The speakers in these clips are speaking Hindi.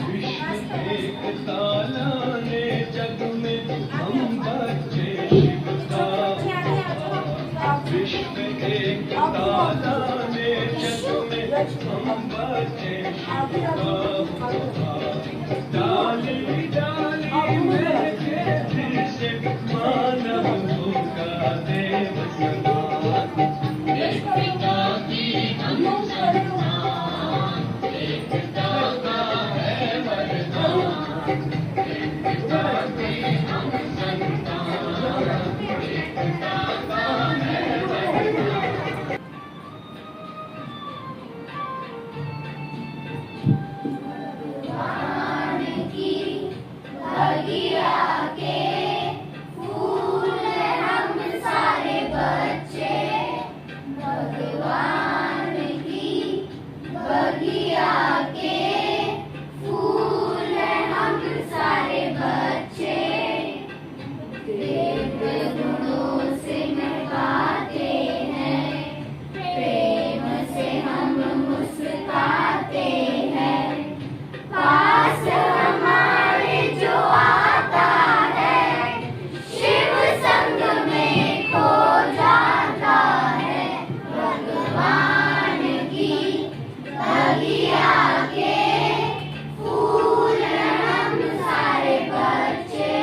विश्व एक ताला ने जग में हम बच्चे शिव का विश्व एक ताला ने जग में हम बच्चे शिव का डाली डाली में के फिर से मानव होगा देव समान एक पिता की हम संतान एक पिता का है वरदान एक पिता की हम संतान एक पिता का है वरदान भगवान की बगिया के फूल हम सारे बच्चे भगवान की बगिया के फूल हम सारे बच्चे दिव्य गुणों से महकाते हैं प्रेम से हम मुस्कुराते हैं पास हमारे जो आता है शिव संग में खो जाता है भगवान की बगिया के फूल हम सारे बच्चे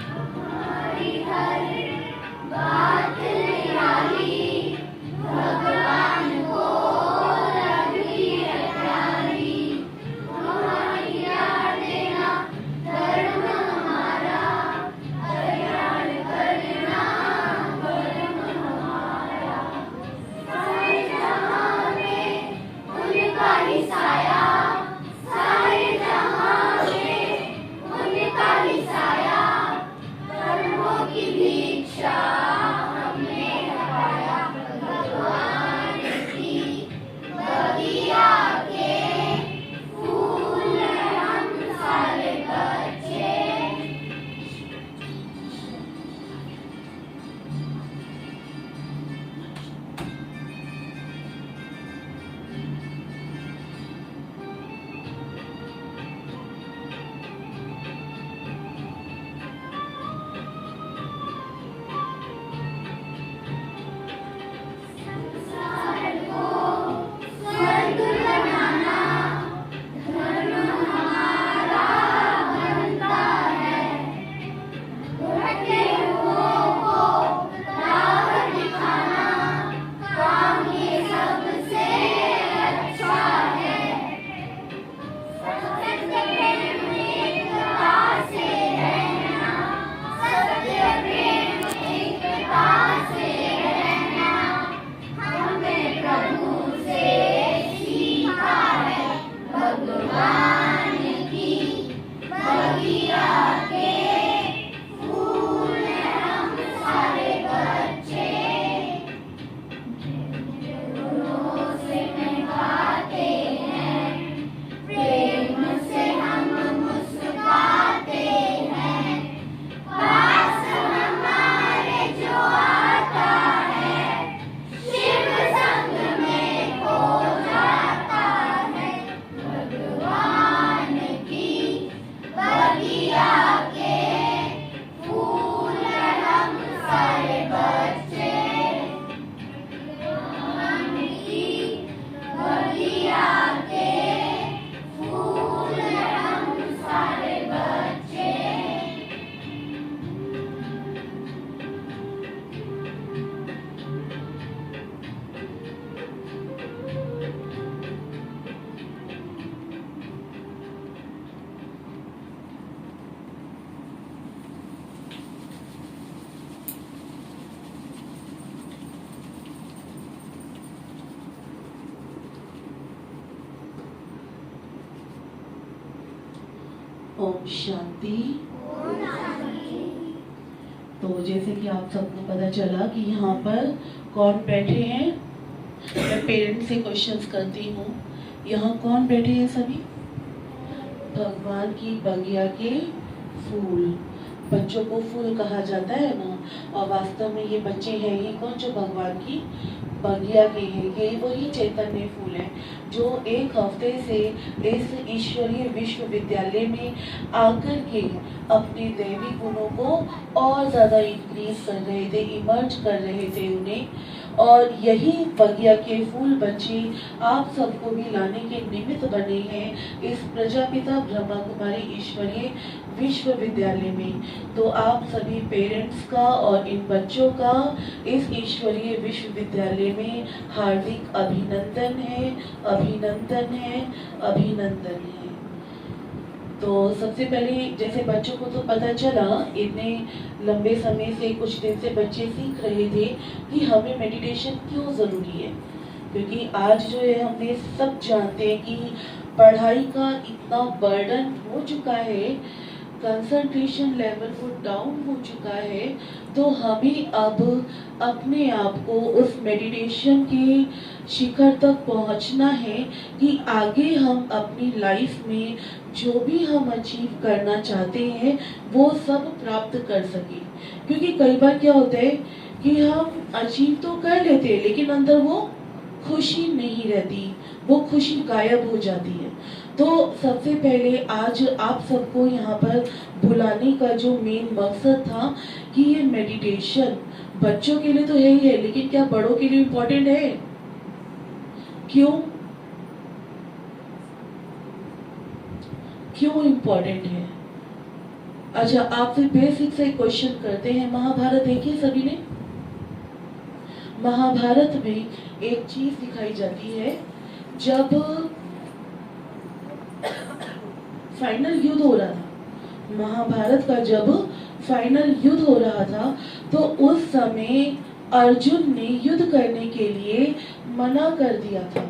हमारी हर बात निराली भगवान को लगी है प्यारी हमारी याद देना धर्म हमारा कल्याण करना कर्म हमारा सारे जहां में उनका ही साया सारे जहां में उनका ही साया कर्मों की भिक्षा हमने पाया भगवान की बगिया के फूल हम सारे बच्चे संसार को स्वर्ग बनाना धर्म हमारा बनता है भटके हुओं को राह दिखाना काम ये सबसे अच्छा है सत्य प्रेम एकता से रहना सत्य प्रेम एकता से रहना हमें प्रभु से सीखा है भगवान की बगिया के फूल हम सारे बच्चे गुणों से महकाते हैं प्रेम से हम मुस्कुराते हैं पास हमारे जो आता है शिव संग में खो जाता है भगवान की बगिया के फूल हम सारे बच्चे भगवान की बगिया के फूल हम सारे बच्चे ओम शांति। तो जैसे कि आप सबको पता चला कि यहाँ पर कौन बैठे हैं, मैं पेरेंट्स से क्वेश्चंस करती हूँ। यहाँ कौन बैठे हैं सभी? भगवान की बगिया के फूल। बच्चों को फूल कहा जाता है ना, और वास्तव में ये बच्चे हैं ही कौन? जो भगवान की बगिया के हैं। ये वही चैतन्य फूल हैं जो एक हफ्ते से इस ईश्वरीय विश्वविद्यालय में आकर के अपने दैवी गुणों को और ज़्यादा इंक्रीज कर रहे थे, इमर्ज कर रहे थे उन्हें। और यही बगिया के फूल बच्चे आप सबको भी लाने के निमित्त बने हैं इस प्रजापिता ब्रह्मा कुमारी ईश्वरीय विश्वविद्यालय में। तो आप सभी पेरेंट्स का और इन बच्चों का इस ईश्वरीय विश्वविद्यालय में हार्दिक अभिनंदन है, अभिनंदन है, अभिनंदन है। तो सबसे पहले जैसे बच्चों को तो पता चला, इतने लंबे समय से, कुछ दिन से बच्चे सीख रहे थे कि हमें मेडिटेशन क्यों ज़रूरी है। क्योंकि आज जो है हमने सब जानते हैं कि पढ़ाई का इतना बर्डन हो चुका है, कंसंट्रेशन लेवल वो डाउन हो चुका है, तो हमें अब अपने आप को उस मेडिटेशन के शिखर तक पहुंचना है कि आगे हम अपनी लाइफ में जो भी हम अचीव करना चाहते हैं वो सब प्राप्त कर सके। क्योंकि कई बार क्या होता है कि हम अचीव तो कर लेते हैं लेकिन अंदर वो खुशी नहीं रहती, वो खुशी गायब हो जाती है। तो सबसे पहले आज आप सबको यहाँ पर बुलाने का जो मेन मकसद था कि ये मेडिटेशन बच्चों के लिए तो है ही है, लेकिन क्या बड़ों के लिए इम्पोर्टेंट है? क्यों क्यों इम्पोर्टेंट है? अच्छा, आपसे बेसिक से क्वेश्चन करते हैं। महाभारत देखिए सभी ने। महाभारत में एक चीज दिखाई जाती है, जब फाइनल युद्ध हो रहा था, महाभारत का जब फाइनल युद्ध हो रहा था, तो उस समय अर्जुन ने युद्ध करने के लिए मना कर दिया था,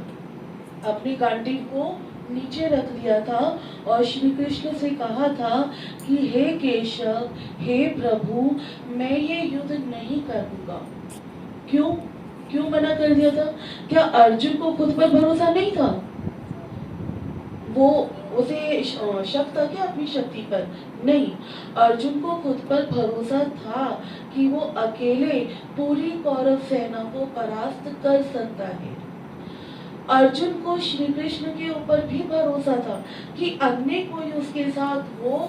अपनी गांडीव को नीचे रख दिया था और श्री कृष्ण से कहा था कि हे केशव, हे प्रभु, मैं ये युद्ध नहीं करूंगा। क्यों क्यों मना कर दिया था? क्या अर्जुन को खुद पर भरोसा नहीं था? वो उसे शक था क्या अपनी शक्ति पर? नहीं, अर्जुन को खुद पर भरोसा था कि वो अकेले पूरी कौरव सेना को परास्त कर सकता है। अर्जुन को श्री कृष्ण के ऊपर भी भरोसा था कि अन्य कोई उसके साथ हो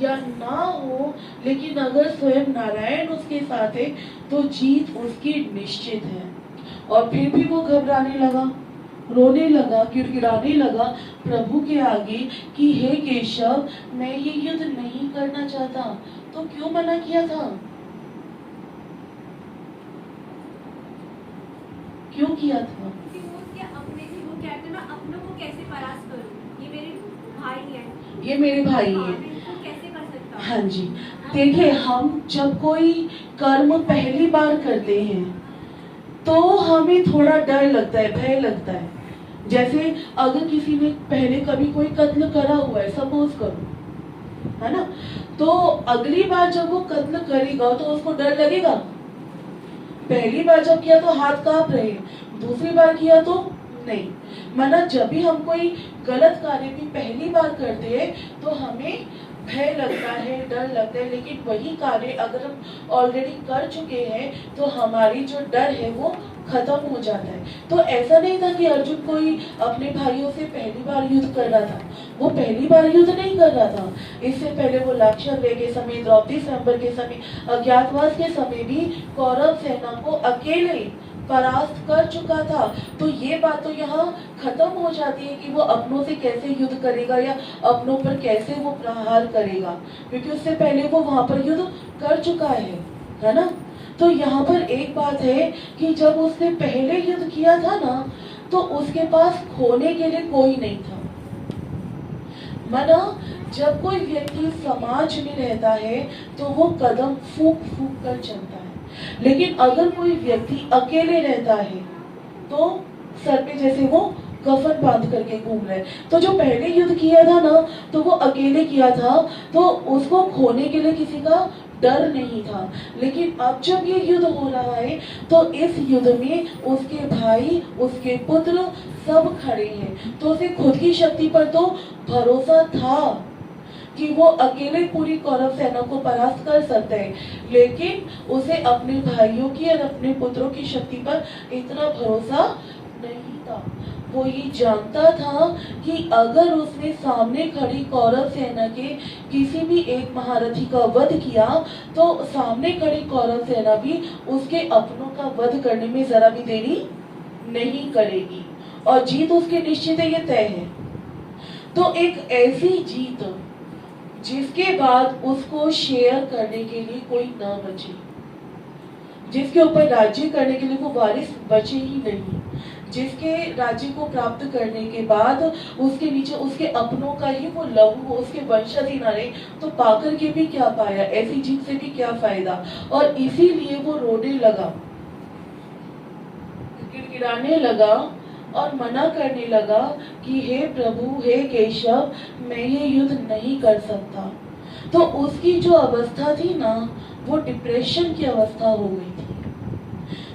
या ना हो, लेकिन अगर स्वयं नारायण उसके साथ है तो जीत उसकी निश्चित है। और फिर भी वो घबराने लगा, रोने लगा, गिड़गिड़ाने लगा प्रभु के आगे कि हे केशव, मैं ये युद्ध नहीं करना चाहता। तो क्यों मना किया था? क्यों किया था? अपनों को कैसे परास्त करूं? ये मेरे भाई हैं। ये मेरे भाई हाँ, हैं। मैं इनको कैसे कर सकता हूं? हाँ जी, देखिए, हम जब कोई कर्म पहली बार करते हैं तो हमें थोड़ा डर लगता है, भय लगता है। जैसे अगर किसी ने पहले कभी कोई कत्ल करा हुआ है, सपोज करो, है ना, तो अगली बार जब वो कत्ल करेगा तो उसको डर लगेगा। पहली बार जब किया तो हाथ कांप रहे, दूसरी बार किया तो नहीं। माना जब भी हम कोई गलत कार्य भी पहली बार करते हैं तो हमें भय लगता है, डर लगता है, लेकिन वही कार्य अगर हम ऑलरेडी कर चुके हैं तो हमारी जो डर है वो खत्म हो जाता है। तो ऐसा नहीं था कि अर्जुन कोई अपने भाइयों से पहली बार युद्ध कर रहा था, वो पहली बार युद्ध नहीं कर रहा था। इससे पहले वो लाक्षागृह के समय, द्रौपदी स्वयंवर के समय, अज्ञातवास के समय भी कौरव सेना को अकेले परास्त कर चुका था। तो ये बात तो यहाँ खत्म हो जाती है कि वो अपनों से कैसे युद्ध करेगा या अपनों पर कैसे वो प्रहार करेगा, क्योंकि उससे पहले वो वहां पर युद्ध कर चुका है ना। तो यहाँ पर एक बात है कि जब उसने पहले युद्ध किया था ना, तो उसके पास खोने के लिए कोई नहीं था। माना जब कोई व्यक्ति समाज में रहता है तो वो कदम फूंक फूंक कर चलता है, लेकिन अगर कोई व्यक्ति अकेले रहता है तो सर पे जैसे वो कफन बांध करके घूम रहा है। तो जो पहले युद्ध किया था ना, तो वो अकेले किया था, तो उसको खोने के लिए किसी का डर नहीं था। लेकिन अब जब ये युद्ध हो रहा है तो इस युद्ध में उसके भाई, उसके पुत्र सब खड़े हैं। तो उसे खुद की शक्ति पर तो भरोसा था कि वो अकेले पूरी कौरव सेना को परास्त कर सकते हैं, लेकिन उसे अपने भाइयों की और अपने पुत्रों की शक्ति पर इतना भरोसा नहीं था। वो ये जानता था कि अगर उसने सामने खड़ी कौरव सेना के किसी भी एक महारथी का वध किया तो सामने खड़ी कौरव सेना भी उसके अपनों का वध करने में जरा भी देरी नहीं करेगी और जीत उसकी निश्चित है, ये तय है। तो एक ऐसी जीत जिसके बाद उसको शेयर करने के लिए कोई ना बचे, जिसके ऊपर राज्य करने के लिए वो वारिस बचे ही नहीं, जिसके राज्य को प्राप्त करने के बाद उसके नीचे उसके अपनों का ही वो लहू हो, उसके वंशज ही ना रहे, तो पाकर के भी क्या पाया, ऐसी जीत से भी क्या फायदा। और इसीलिए वो रोने लगा, गिड़गिड़ाने लगा और मना करने लगा कि हे प्रभु, हे केशव, मैं ये युद्ध नहीं कर सकता। तो उसकी जो अवस्था थी ना, वो डिप्रेशन की अवस्था हो गई थी।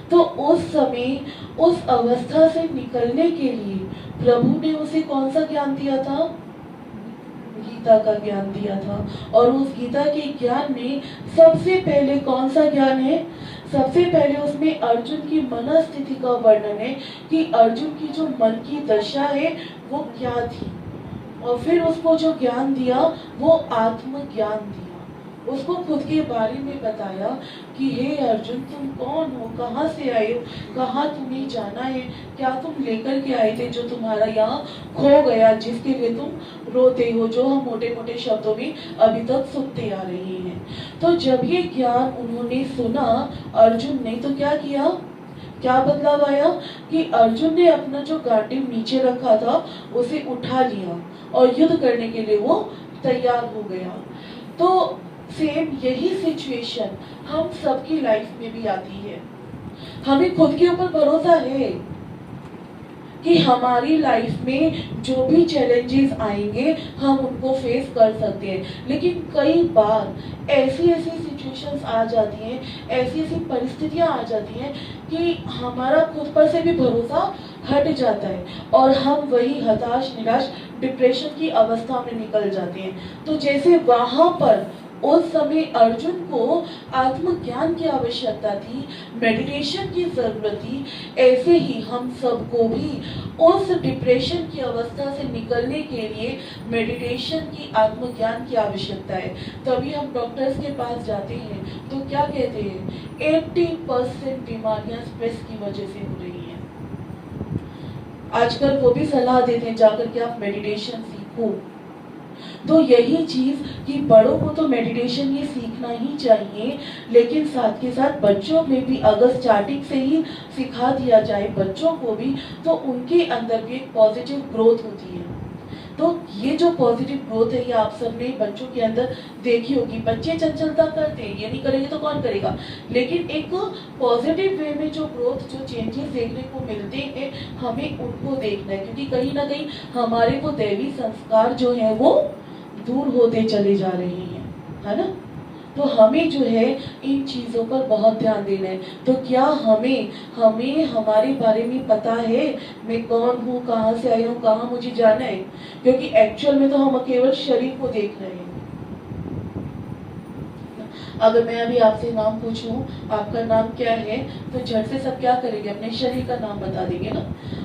तो उस समय उस अवस्था से निकलने के लिए प्रभु ने उसे कौन सा ज्ञान दिया था? गीता का ज्ञान दिया था। और उस गीता के ज्ञान में सबसे पहले कौन सा ज्ञान है? सबसे पहले उसमें अर्जुन की मनस्थिति का वर्णन है कि अर्जुन की जो मन की दशा है वो क्या थी। और फिर उसको जो ज्ञान दिया वो आत्म ज्ञान दिया, उसको खुद के बारे में बताया कि हे अर्जुन, तुम कौन हो, कहाँ से आए हो, कहाँ तुम्हें जाना है, क्या तुम लेकर के आए थे जो तुम्हारा यहाँ खो गया, जिसके लिए तुम रोते हो, जो हम मोटे मोटे शब्दों में अभी तक सुनते आ रहे हैं। तो जब ये ज्ञान उन्होंने सुना अर्जुन ने, तो क्या किया, क्या बदलाव आया कि अर्जुन ने अपना जो गांडीव नीचे रखा था उसे उठा लिया और युद्ध करने के लिए वो तैयार हो गया। तो सेम यही सिचुएशन हम सबकी लाइफ में भी आती है। हमें खुद के ऊपर भरोसा है कि हमारी लाइफ में जो भी चैलेंजेस आएंगे हम उनको फेस कर सकते हैं, लेकिन कई बार ऐसी सिचुएशंस आ जाती हैं, ऐसी परिस्थितियां आ जाती हैं कि हमारा खुद पर से भी भरोसा हट जाता है और हम वही हताश, निराश, डिप्रेशन की अवस्था में निकल जाते हैं। तो जैसे वहां पर उस समय अर्जुन को आत्मज्ञान की आवश्यकता थी, मेडिटेशन की जरूरत थी, ऐसे ही हम सबको भी उस डिप्रेशन की अवस्था से निकलने के लिए मेडिटेशन की, आत्मज्ञान की आवश्यकता है। तभी हम डॉक्टर्स के पास जाते हैं तो क्या कहते हैं, 80% बीमारियां स्ट्रेस की वजह से हो रही हैं। आजकल वो भी सलाह देते हैं जाकर के आप मेडिटेशन सीखो। तो यही चीज कि बड़ों को तो मेडिटेशन ये सीखना ही चाहिए, लेकिन साथ के साथ बच्चों में भी अगर स्टार्टिंग से ही सिखा दिया जाए बच्चों को भी, तो उनके अंदर भी एक पॉजिटिव ग्रोथ होती है। तो ये जो पॉजिटिव ग्रोथ है ये आप सबने बच्चों के अंदर देखी होगी। बच्चे चंचलता करते हैं, ये नहीं करेंगे तो कौन करेगा, लेकिन एक पॉजिटिव वे में जो ग्रोथ, जो चेंजेस देखने को मिलते हैं, हमें उनको देखना है, क्योंकि कहीं ना कहीं हमारे वो दैवी संस्कार जो है वो दूर होते चले जा रहे हैं, है ना। तो हमें जो है इन चीजों पर बहुत ध्यान देना है। तो क्या हमें हमारे बारे में पता है, मैं कौन हूँ, कहाँ से आई हूँ, कहाँ मुझे जाना है? क्योंकि एक्चुअल में तो हम केवल शरीर को देख रहे हैं। अगर मैं अभी आपसे नाम पूछूं, आपका नाम क्या है, तो झट से सब क्या करेंगे, अपने शरीर का नाम बता देंगे ना।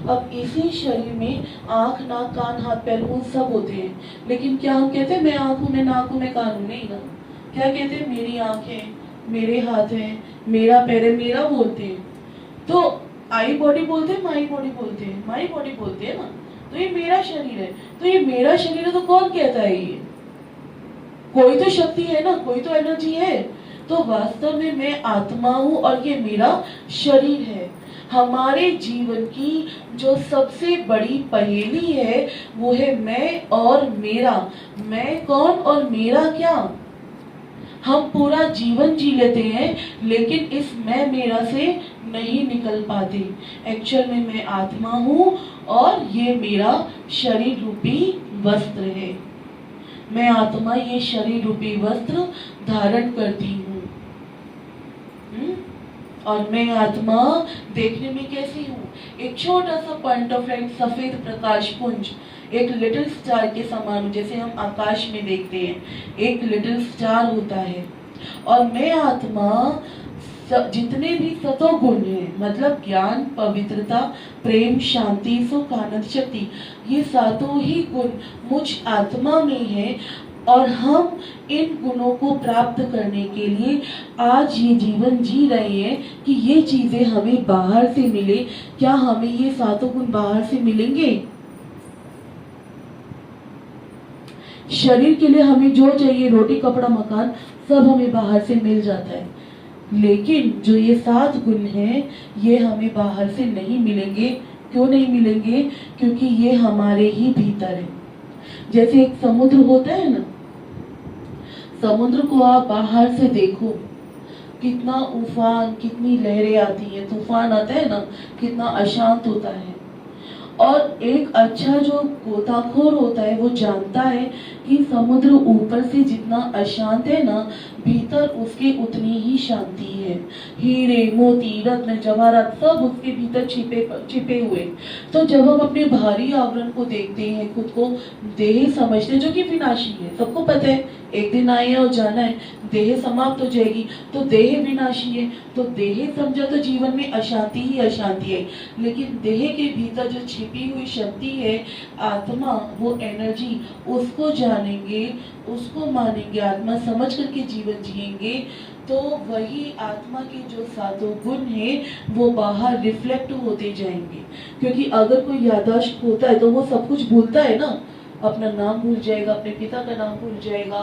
अब इसी शरीर में आंख, नाक, कान, हाथ, पैर, मुंह सब होते हैं, लेकिन क्या हम कहते हैं मैं आंख हूं, मैं नाक हूं, मैं कान हूं? नहीं ना। क्या कहते हैं, मेरी आंख है, मेरे हाथ है, मेरा पैर है, मेरा बोलते हैं। तो आई बॉडी बोलते हैं, माई बॉडी बोलते हैं, माई बॉडी बोलते हैं ना। तो ये मेरा शरीर है, तो ये मेरा शरीर है, तो कौन कहता है ये? कोई तो शक्ति है ना, कोई तो एनर्जी है। तो वास्तव में मैं आत्मा हूं और ये मेरा शरीर है। हमारे जीवन की जो सबसे बड़ी पहेली है वो है मैं और मेरा। मैं कौन और मेरा क्या? हम पूरा जीवन जी लेते हैं लेकिन इस मैं मेरा से नहीं निकल पाते। एक्चुअल में मैं आत्मा हूं और ये मेरा शरीर रूपी वस्त्र है। मैं आत्मा ये शरीर रूपी वस्त्र धारण करती हूँ। और मैं आत्मा देखने में कैसी हूँ? एक छोटा सा पॉइंट ऑफ लाइट, सफेद प्रकाश पुंज, एक लिटिल स्टार के समान, जैसे हम आकाश में देखते हैं एक लिटिल स्टार होता है। और मैं आत्मा जितने भी सतो गुण हैं, मतलब ज्ञान, पवित्रता, प्रेम, शांति, सुख, आनंद, शक्ति, ये सातों ही गुण मुझ आत्मा में है। और हम इन गुणों को प्राप्त करने के लिए आज ये जीवन जी रहे हैं कि ये चीजें हमें बाहर से मिले। क्या हमें ये सातों गुण बाहर से मिलेंगे? शरीर के लिए हमें जो चाहिए, रोटी, कपड़ा, मकान, सब हमें बाहर से मिल जाता है, लेकिन जो ये 7 गुण हैं ये हमें बाहर से नहीं मिलेंगे। क्यों नहीं मिलेंगे? क्योंकि ये हमारे ही भीतर है। जैसे एक समुद्र होता है ना, समुद्र को आप बाहर से देखो, कितना उफान, कितनी लहरें आती है, तूफान आता है ना, कितना अशांत होता है। और एक अच्छा जो गोताखोर होता है वो जानता है कि समुद्र ऊपर से जितना अशांत है ना, भीतर उसके उतनी ही शांति है। हीरे, मोती, रत्न, जवाहरात सब उसके भीतर छिपे हुए। तो जब हम अपने भारी आवरण को देखते हैं, खुद को देह समझते हैं, जो कि विनाशी है, सबको पता है एक दिन आए और जाना है, देह समाप्त हो जाएगी, तो देह विनाशी है। तो देह समझा तो जीवन में अशांति ही अशांति है, लेकिन देह के भीतर जो छिपी हुई शक्ति है, आत्मा, वो एनर्जी, उसको जानेंगे, उसको मानेंगे, आत्मा समझ करके जीवन जिएंगे, तो वही आत्मा के जो 7 गुण हैं वो बाहर रिफ्लेक्ट होते जाएंगे। क्योंकि अगर कोई याददाश्त होता है तो वो सब कुछ भूलता है ना, अपना नाम भूल जाएगा, अपने पिता का नाम भूल जाएगा,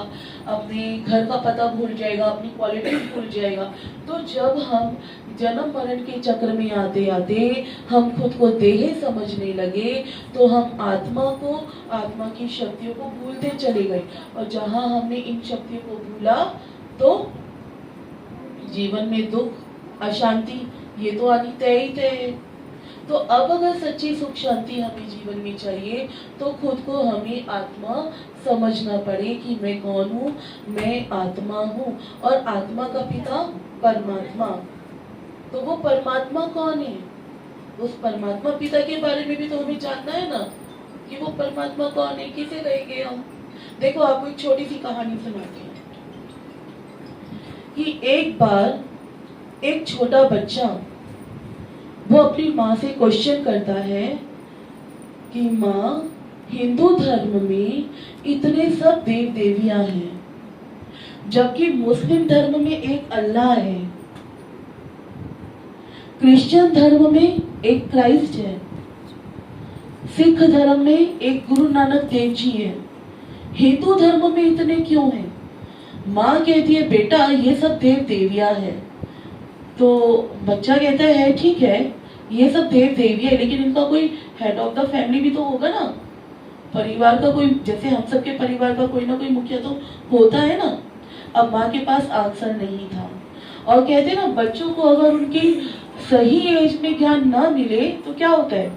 अपने घर का पता भूल जाएगा, अपनी क्वालिटीज भूल जाएगा। तो जब हम जन्म मरण के चक्र में आते आते हम खुद को देह समझने लगे, तो हम आत्मा को, आत्मा की शक्तियों को भूलते चले गए। और जहां हमने इन शक्तियों को भूला तो जीवन में दुख, अशांति, ये तो आनी तय ही तय है। तो अब अगर सच्ची सुख शांति हमें जीवन में चाहिए तो खुद को हमें आत्मा समझना पड़े कि मैं कौन हूँ, मैं आत्मा हूँ। और आत्मा का पिता परमात्मा, तो वो परमात्मा कौन है? उस परमात्मा पिता के बारे में भी तो हमें जानना है ना, कि वो परमात्मा कौन है, किसे कहेंगे हम। देखो आपको एक छोटी सी कहानी सुनाती हूँ कि एक बार एक छोटा बच्चा वो अपनी माँ से क्वेश्चन करता है कि माँ, हिंदू धर्म में इतने सब देव देवियां हैं, जबकि मुस्लिम धर्म में एक अल्लाह है, क्रिश्चियन धर्म में एक क्राइस्ट है, सिख धर्म में एक गुरु नानक देव जी है, हिंदू धर्म में इतने क्यों हैं? माँ कहती है बेटा ये सब देव देवियां है। तो बच्चा कहता है ठीक है ये सब देव देवी है, लेकिन इनका कोई हेड ऑफ द फैमिली भी तो होगा ना, परिवार का कोई, जैसे हम सबके परिवार का कोई ना कोई मुखिया तो होता है ना। अब माँ के पास आंसर नहीं था, और कहते ना बच्चों को अगर उनकी सही एज में ज्ञान ना मिले तो क्या होता है,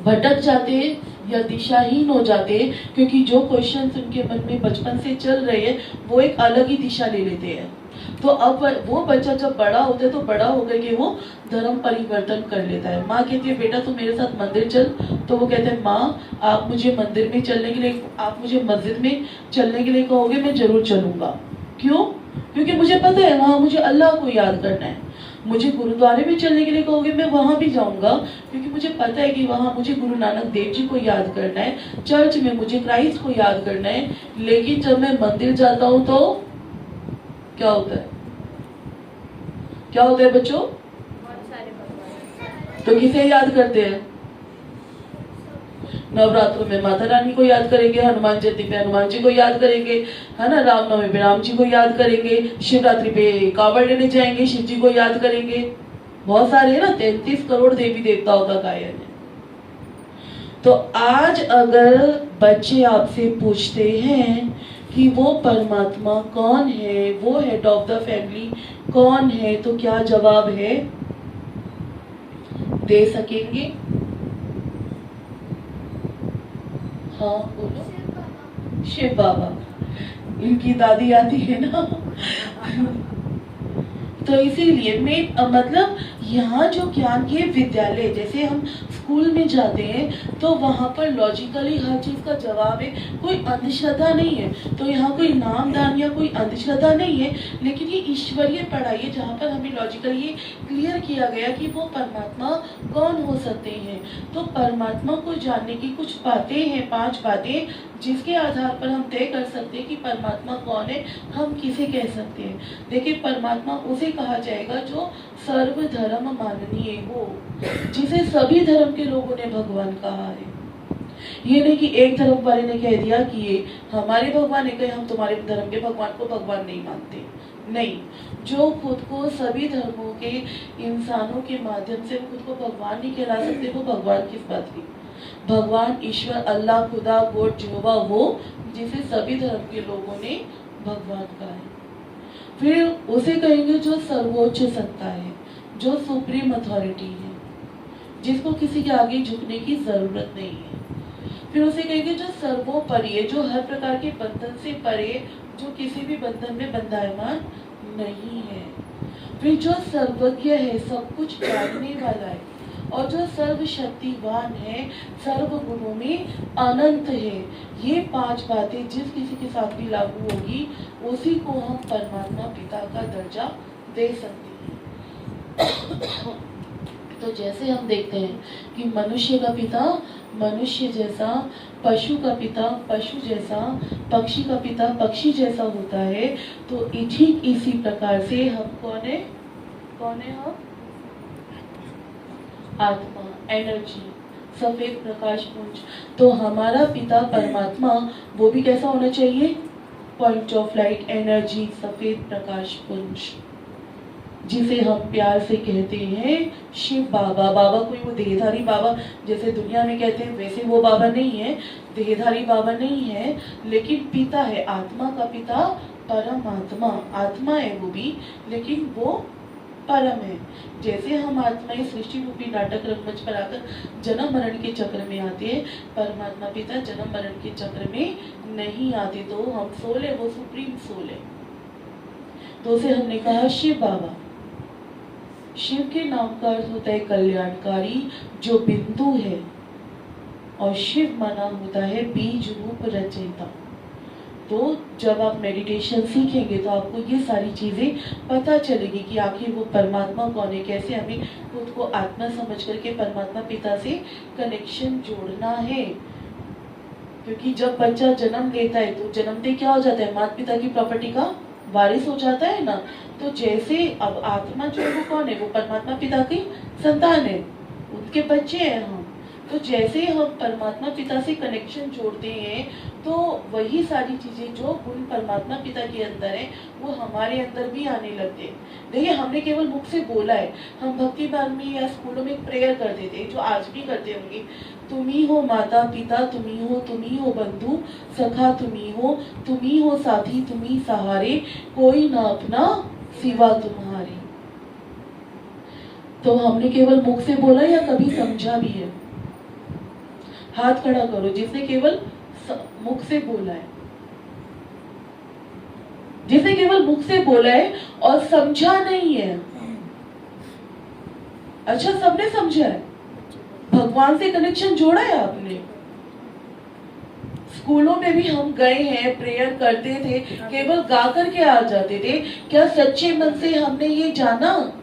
भटक जाते या दिशाहीन हो जाते, क्योंकि जो क्वेश्चन उनके मन में बचपन से चल रहे हैं वो एक अलग ही दिशा ले लेते हैं। तो अब वो बच्चा जब बड़ा होता है तो बड़ा होकर के वो धर्म परिवर्तन कर लेता है। माँ कहती है बेटा तू मेरे साथ मंदिर चल, तो वो कहते हैं माँ आप मुझे मंदिर में चलने के लिए, आप मुझे मस्जिद में चलने के लिए कहोगे मैं जरूर चलूंगा। क्यों? क्योंकि मुझे पता है वहाँ मुझे अल्लाह को याद करना है। मुझे गुरुद्वारे में चलने के लिए कहोगे मैं वहां भी जाऊंगा, क्योंकि मुझे पता है कि वहां मुझे गुरु नानक देव जी को याद करना है, चर्च में मुझे क्राइस्ट को याद करना है। लेकिन जब मैं मंदिर जाता हूं तो क्या होता है, क्या होता है बच्चों? बहुत सारे भगवान। तो किसे याद करते हैं? नवरात्रों में माता रानी को याद करेंगे, हनुमान जयंती पे हनुमान जी को याद करेंगे, है ना, रामनवमी पे राम जी को याद करेंगे, शिवरात्रि पे कांवड़ लेने जाएंगे, शिव जी को याद करेंगे। बहुत सारे है ना, 33 करोड़ देवी देवताओं का गायन है। तो आज अगर बच्चे आपसे पूछते हैं कि वो परमात्मा कौन है, वो हेड ऑफ द फैमिली कौन है, तो क्या जवाब है दे सकेंगे? हाँ बोलो। शिव बाबा। इनकी दादी आती है ना तो इसीलिए मैं मतलब यहाँ जो ज्ञान के विद्यालय, जैसे हम स्कूल में जाते हैं तो वहाँ पर लॉजिकली हर चीज़ का जवाब है, कोई अंधश्रद्धा नहीं है। तो यहाँ कोई नाम दान या कोई अंधश्रद्धा नहीं है, लेकिन ये ईश्वरीय पढ़ाई है जहाँ पर हमें लॉजिकली ये क्लियर किया गया कि वो परमात्मा कौन हो सकते हैं। तो परमात्मा को जानने की कुछ बातें हैं, 5 बातें, जिसके आधार पर हम तय कर सकते हैं कि परमात्मा कौन है, हम किसे कह सकते हैं। देखिए, परमात्मा उसे कहा जाएगा जो सर्वधर्म माननीय हो, जिसे सभी धर्म के लोगों ने भगवान कहा है। ये नहीं कि एक धर्म वाले ने कह दिया कि ये हमारे भगवान है, कहे हम तुम्हारे धर्म के भगवान को भगवान नहीं मानते। नहीं, जो खुद को सभी धर्मों के इंसानों के माध्यम से खुद को भगवान नहीं कहला सकते, वो भगवान किस बात की? भगवान, ईश्वर, अल्लाह, खुदा, गॉड, जेहोवा, वो जिसे सभी धर्म के लोगों ने भगवान कहा है। फिर उसे कहेंगे जो सर्वोच्च सत्ता है, जो सुप्रीम अथॉरिटी है, जिसको किसी के आगे झुकने की जरूरत नहीं है। फिर उसे कहेंगे जो सर्वोपरि है, जो हर प्रकार के बंधन से परे, जो किसी भी बंधन में बंधायमान नहीं है। फिर जो सर्वज्ञ है, सब कुछ जानने वाला है, और जो सर्वशक्तिवान है, सर्व गुणों में अनंत है। ये 5 बातें जिस किसी के साथ भी लागू होगी, उसी को हम परमात्मा पिता का दर्जा दे सकते हैं। तो जैसे हम देखते हैं कि मनुष्य का पिता मनुष्य जैसा, पशु का पिता पशु जैसा, पक्षी का पिता पक्षी जैसा होता है, तो ठीक इसी प्रकार से हम कौन है हम? आत्मा, एनर्जी, सफेद प्रकाश पुंज। तो हमारा पिता परमात्मा वो भी कैसा होना चाहिए? पॉइंट ऑफ लाइट, एनर्जी, सफेद प्रकाश पुंज, जिसे हम प्यार से कहते हैं शिव बाबा। बाबा कोई वो देहधारी बाबा जैसे दुनिया में कहते हैं वैसे वो बाबा नहीं है, देहधारी बाबा नहीं है, लेकिन पिता है, आत्मा का पिता परमात्मा। आत्मा है वो भी, लेकिन वो परम है। जैसे हम आत्माएं सृष्टि रूपी नाटक रंगमंच पर आकर जन्म मरण के चक्र में आते हैं, परमात्मा पिता जन्म मरण के चक्र में नहीं आते। तो हम सोल है, वो सुप्रीम सोल है। तो उसे हमने कहा शिव बाबा। शिव के नाम का अर्थ होता है कल्याणकारी, जो बिंदु है, और शिव माना होता है बीज रूप रचयिता। तो जब आप मेडिटेशन सीखेंगे तो आपको ये सारी चीजें पता चलेगी कि आखिर वो परमात्मा कौन है, कैसे हमें खुद को आत्मा समझ करके परमात्मा पिता से कनेक्शन जोड़ना है। क्योंकि जब बच्चा जन्म लेता है तो जन्मते क्या हो जाता है? माता पिता की प्रॉपर्टी का वारिस हो जाता है ना। तो जैसे अब आत्मा जो है वो कौन है? वो परमात्मा पिता की संतान है, उनके बच्चे हैं हम। तो जैसे हम परमात्मा पिता से कनेक्शन जोड़ते हैं तो वही सारी चीजें जो गुण परमात्मा पिता के अंदर है वो हमारे अंदर भी आने लगते हैं। देखिए, हमने केवल मुख से बोला है। हम भक्ति भाव में या स्कूलों में एक प्रेयर करते थे, जो आज भी करते होंगे, तुम ही हो माता पिता, तुम ही हो बंधु सखा, तुम ही हो साथी, तुम ही सहारे, कोई ना अपना सिवा तुम्हारे। तो हमने केवल मुख से बोला या कभी समझा भी है? हाथ खड़ा करो जिसने केवल मुख से बोला है, जिसने केवल मुख से बोला है और समझा नहीं है। अच्छा, सबने समझा है, भगवान से कनेक्शन जोड़ा है आपने। स्कूलों में भी हम गए हैं, प्रेयर करते थे, केवल गा करके आ जाते थे। क्या सच्चे मन से हमने ये जाना?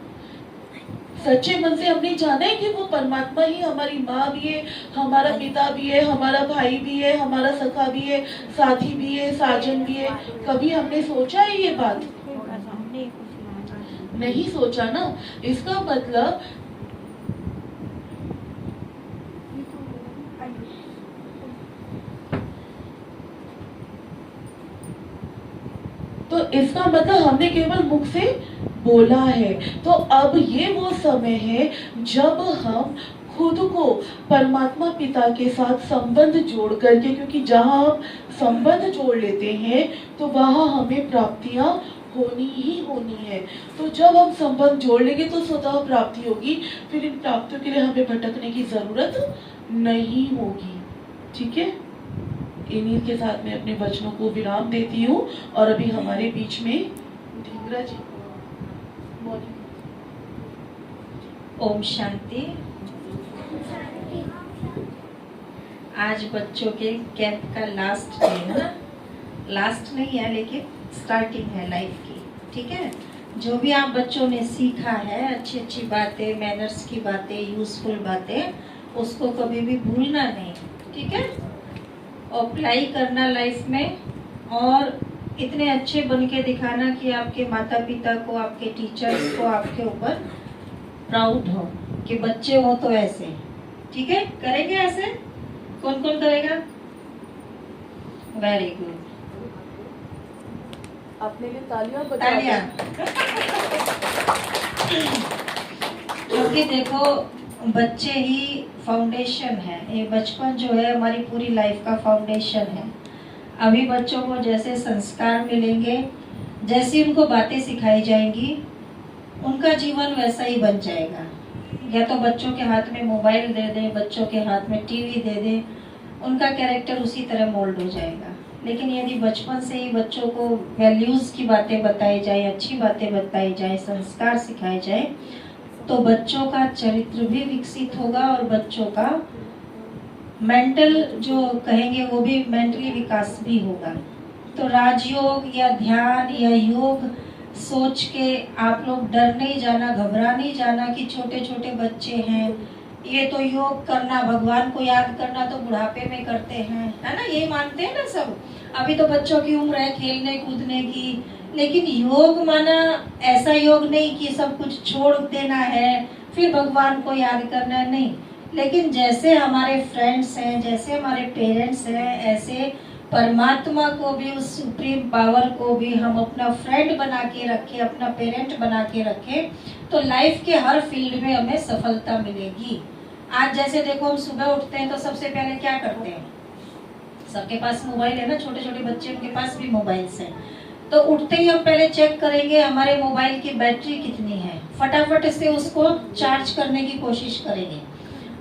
सच्चे मन से हमने जाना है कि वो परमात्मा ही हमारी माँ भी है, हमारा पिता भी है, हमारा भाई भी है, हमारा सखा भी है, साथी भी है, साजन भी है? कभी हमने सोचा है ये बात? नहीं सोचा ना। इसका मतलब हमने केवल मुख से बोला है। तो अब ये वो समय है जब हम खुद को परमात्मा पिता के साथ संबंध जोड़ करके, क्योंकि जहाँ हम संबंध जोड़ लेते हैं तो वहाँ हमें प्राप्तियां होनी ही होनी है। तो जब हम संबंध जोड़ लेंगे तो स्वतः प्राप्ति होगी, फिर इन प्राप्तियों के लिए हमें भटकने की जरूरत नहीं होगी। ठीक है, इन्हीं के साथ मैं अपने वचनों को विराम देती हूँ। और अभी हमारे बीच में ढींगरा जी को ओम शांति। आज बच्चों के कैंप का लास्ट डे है ना, लास्ट नहीं है लेकिन स्टार्टिंग है लाइफ की, ठीक है। जो भी आप बच्चों ने सीखा है, अच्छी अच्छी बातें, मैनर्स की बातें, यूजफुल बातें, उसको कभी भी भूलना नहीं, ठीक है। अप्लाई करना लाइफ में और इतने अच्छे बन के दिखाना कि आपके माता पिता को, आपके टीचर्स को आपके ऊपर प्राउड हो कि बच्चे हो तो ऐसे, ठीक है। करेंगे ऐसे? कौन कौन करेगा? Very good. अपने लिए तालियां तालियां। क्योंकि देखो बच्चे ही फाउंडेशन है, ये बचपन जो है हमारी पूरी लाइफ का फाउंडेशन है। अभी बच्चों को जैसे संस्कार मिलेंगे, जैसी उनको बातें सिखाई जाएंगी, उनका जीवन वैसा ही बन जाएगा। या तो बच्चों के हाथ में मोबाइल दे दें, बच्चों के हाथ में टीवी दे दें, उनका कैरेक्टर उसी तरह मोल्ड हो जाएगा। लेकिन यदि बचपन से ही बच्चों को वैल्यूज़ की बातें बताई जाए, अच्छी बातें बताई जाए, संस्कार सिखाए जाए, तो बच्चों का चरित्र भी विकसित होगा और बच्चों का मेंटल जो कहेंगे वो भी मेंटली विकास भी होगा। तो राजयोग या ध्यान या योग सोच के आप लोग डर नहीं जाना, घबरा नहीं जाना कि छोटे छोटे बच्चे हैं, ये तो योग करना, भगवान को याद करना तो बुढ़ापे में करते हैं, है ना, ये मानते हैं ना सब। अभी तो बच्चों की उम्र है खेलने कूदने की, लेकिन योग माना ऐसा योग नहीं कि सब कुछ छोड़ देना है फिर भगवान को याद करना है, नहीं। लेकिन जैसे हमारे फ्रेंड्स हैं, जैसे हमारे पेरेंट्स हैं, ऐसे परमात्मा को भी, उस सुप्रीम पावर को भी हम अपना फ्रेंड बना के रखें, अपना पेरेंट बना के रखें, तो लाइफ के हर फील्ड में हमें सफलता मिलेगी। आज जैसे देखो हम सुबह उठते हैं तो सबसे पहले क्या करते हैं? सबके पास मोबाइल है ना, छोटे छोटे बच्चे उनके पास भी मोबाइल्स हैं। तो उठते ही हम पहले चेक करेंगे हमारे मोबाइल की बैटरी कितनी है, फटाफट से उसको चार्ज करने की कोशिश करेंगे।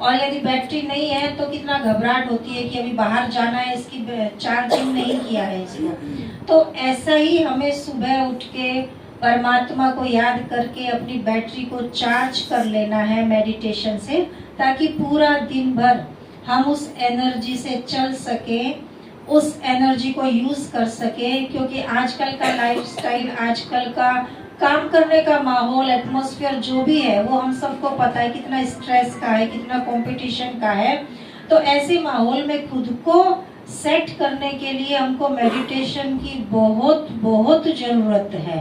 और यदि बैटरी नहीं है तो कितना घबराहट होती है कि अभी बाहर जाना है, इसकी चार्जिंग नहीं किया है इसको। तो ऐसा ही हमें सुबह उठ के परमात्मा को याद करके अपनी बैटरी को चार्ज कर लेना है मेडिटेशन से, ताकि पूरा दिन भर हम उस एनर्जी से चल सके, उस एनर्जी को यूज कर सके। क्योंकि आजकल का लाइफस्टाइल, आजकल का काम करने का माहौल, एटमॉस्फेयर जो भी है वो हम सबको पता है कितना स्ट्रेस का है, कितना कंपटीशन का है। तो ऐसे माहौल में खुद को सेट करने के लिए हमको मेडिटेशन की बहुत बहुत जरूरत है।